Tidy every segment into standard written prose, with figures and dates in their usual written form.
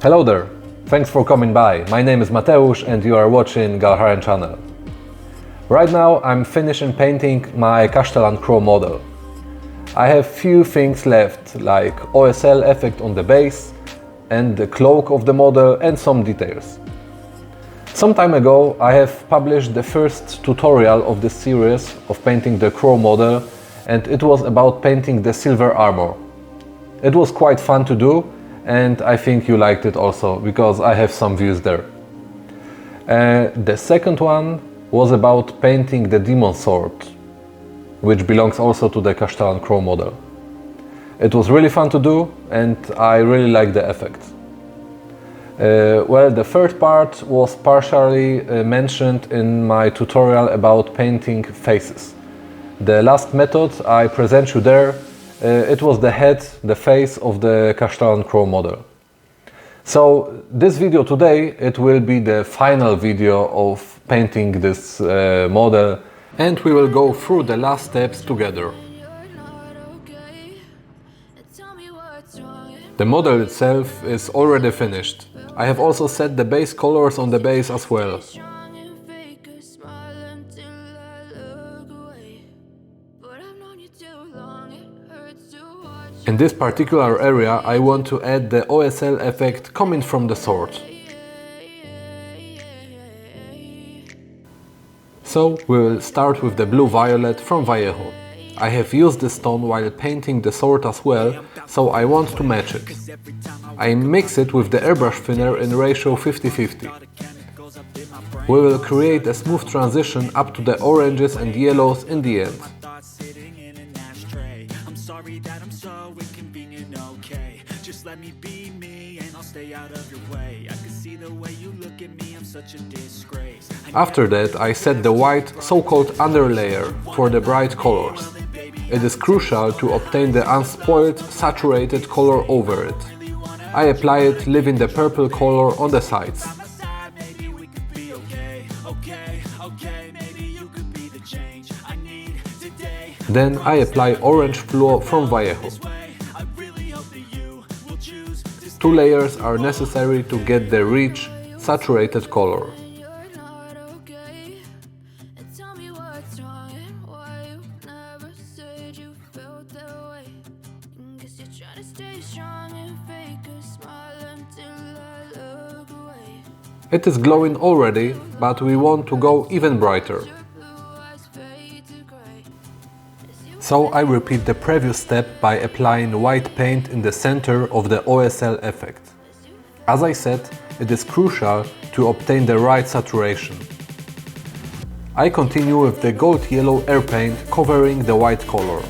Hello there, thanks for coming by. My name is Mateusz and you are watching Galharen channel. Right now I'm finishing painting my Castellan Crowe model. I have few things left, like OSL effect on the base and the cloak of the model and some details. Some time ago I have published the first tutorial of this series of painting the Crowe model, and it was about painting the silver armor. It was quite fun to do, and I think you liked it also, because I have some views there. The second one was about painting the demon sword, which belongs also to the Castellan Crowe model. It was really fun to do, and I really like the effect. Well, the third part was partially mentioned in my tutorial about painting faces. The last method I present you there, it was the head, the face of the Castellan Crowe model. So this video today, it will be the final video of painting this model, and we will go through the last steps together. The model itself is already finished. I have also set the base colors on the base as well. In this particular area I want to add the OSL effect coming from the sword. So we will start with the blue-violet from Vallejo. I have used this tone while painting the sword as well, so I want to match it. I mix it with the airbrush thinner in ratio 50-50. We will create a smooth transition up to the oranges and yellows in the end. After that I set the white, so-called underlayer, for the bright colors. It is crucial to obtain the unspoiled, saturated color over it. I apply it leaving the purple color on the sides. Then I apply orange fluo from Vallejo. 2 layers are necessary to get the rich, saturated color. It is glowing already, but we want to go even brighter. So I repeat the previous step by applying white paint in the center of the OSL effect. As I said, it is crucial to obtain the right saturation. I continue with the gold yellow air paint covering the white color.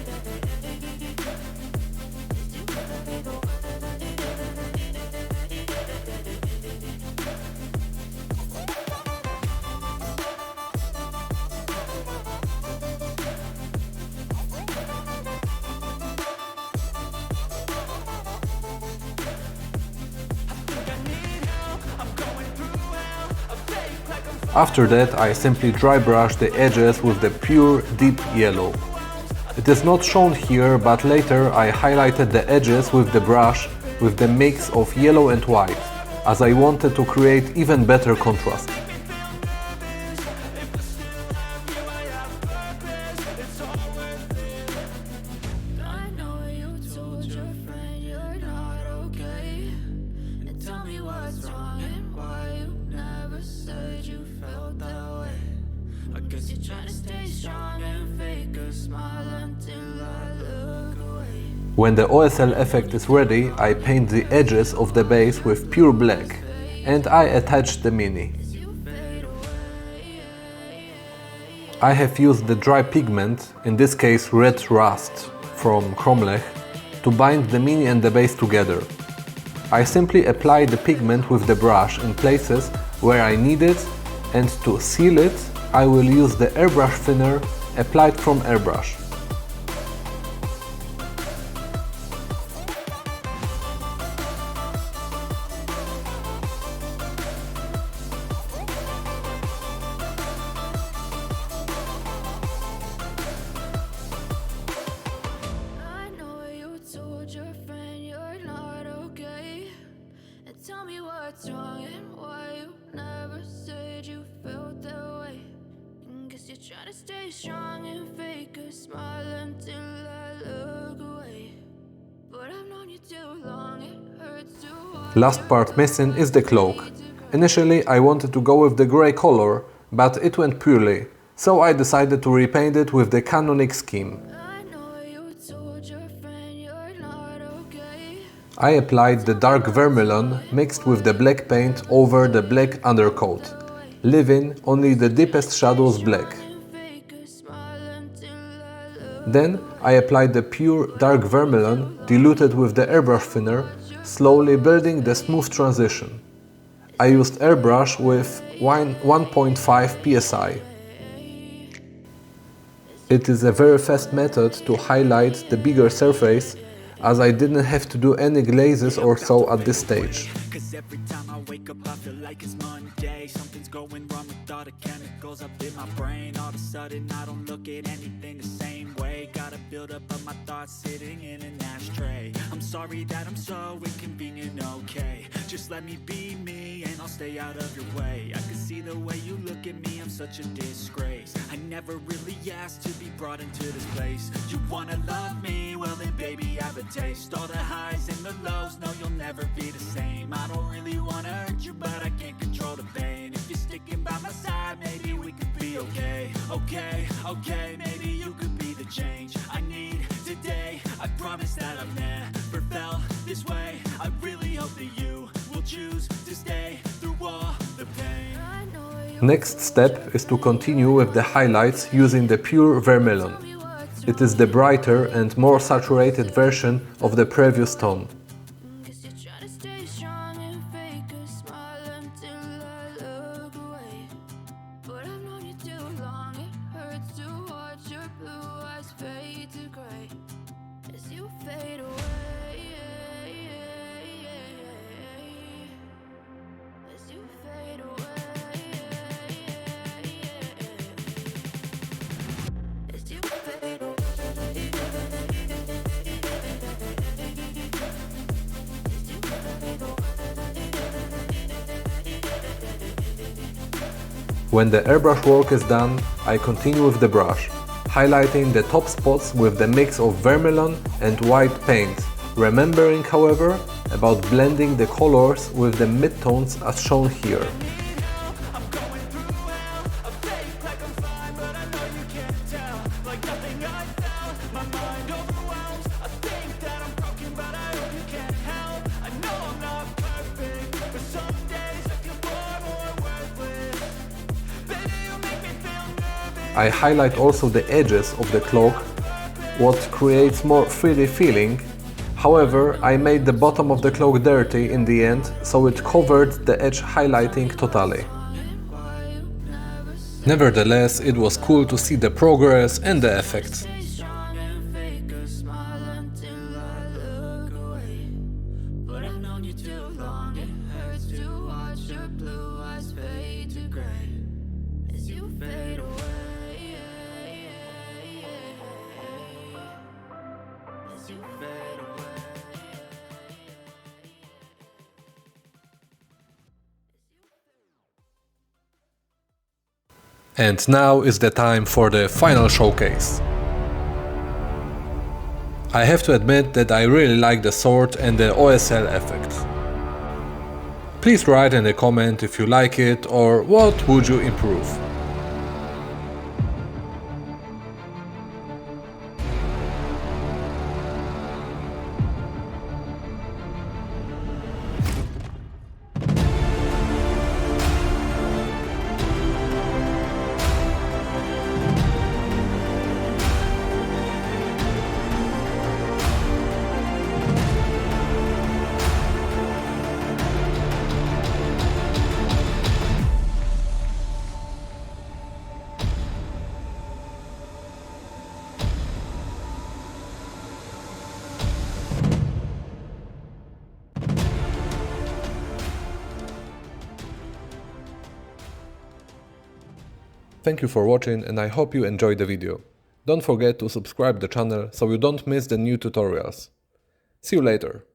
After that I simply dry brush the edges with the pure deep yellow. It is not shown here, but later I highlighted the edges with the brush with the mix of yellow and white, as I wanted to create even better contrast. When the OSL effect is ready, I paint the edges of the base with pure black, and I attach the mini. I have used the dry pigment, in this case red rust from Cromlech, to bind the mini and the base together. I simply apply the pigment with the brush in places where I need it, and to seal it I will use the airbrush thinner applied from airbrush. Tell me Try to stay strong and fake a smile until I look away. But I've known you too long, it hurts to watch. Last part missing is the cloak. Initially I wanted to go with the grey color, but it went poorly, so I decided to repaint it with the canonic scheme. I know you told your friend you're not okay. I applied the dark vermilion mixed with the black paint over the black undercoat, leaving only the deepest shadows black. Then I applied the pure dark vermilion diluted with the airbrush thinner, slowly building the smooth transition. I used airbrush with 1.5 psi. It is a very fast method to highlight the bigger surface, as I didn't have to do any glazes or so at this stage. Cause every time I wake up I feel like it's Monday. Something's going wrong with all the chemicals up in my brain. All of a sudden I don't look at anything the same way. Gotta build up of my thoughts sitting in an ashtray. I'm sorry that I'm so inconvenient, okay. Just let me be me and I'll stay out of your way. I can see the way you look at me, I'm such a disgrace. I never really asked to be brought into this place. You wanna love me? Well then baby I have a taste. All the highs and the lows, no you'll never be the same. I don't really wanna hurt you but I can't control the pain. If you're sticking by my side maybe we could be okay. Okay, maybe you could be the change I need today. I promise that I've never felt this way. I really hope that you will choose to stay through all the pain. Next step is to continue with the highlights using the pure vermilion. It is the brighter and more saturated version of the previous tone. When the airbrush work is done, I continue with the brush, highlighting the top spots with the mix of vermilion and white paint, remembering, however, about blending the colors with the midtones as shown here. I highlight also the edges of the cloak, what creates more 3D feeling. However, I made the bottom of the cloak dirty in the end, so it covered the edge highlighting totally. Nevertheless, it was cool to see the progress and the effects. And now is the time for the final showcase. I have to admit that I really like the sword and the OSL effect. Please write in a comment if you like it or what would you improve. Thank you for watching and I hope you enjoyed the video. Don't forget to subscribe the channel so you don't miss the new tutorials. See you later.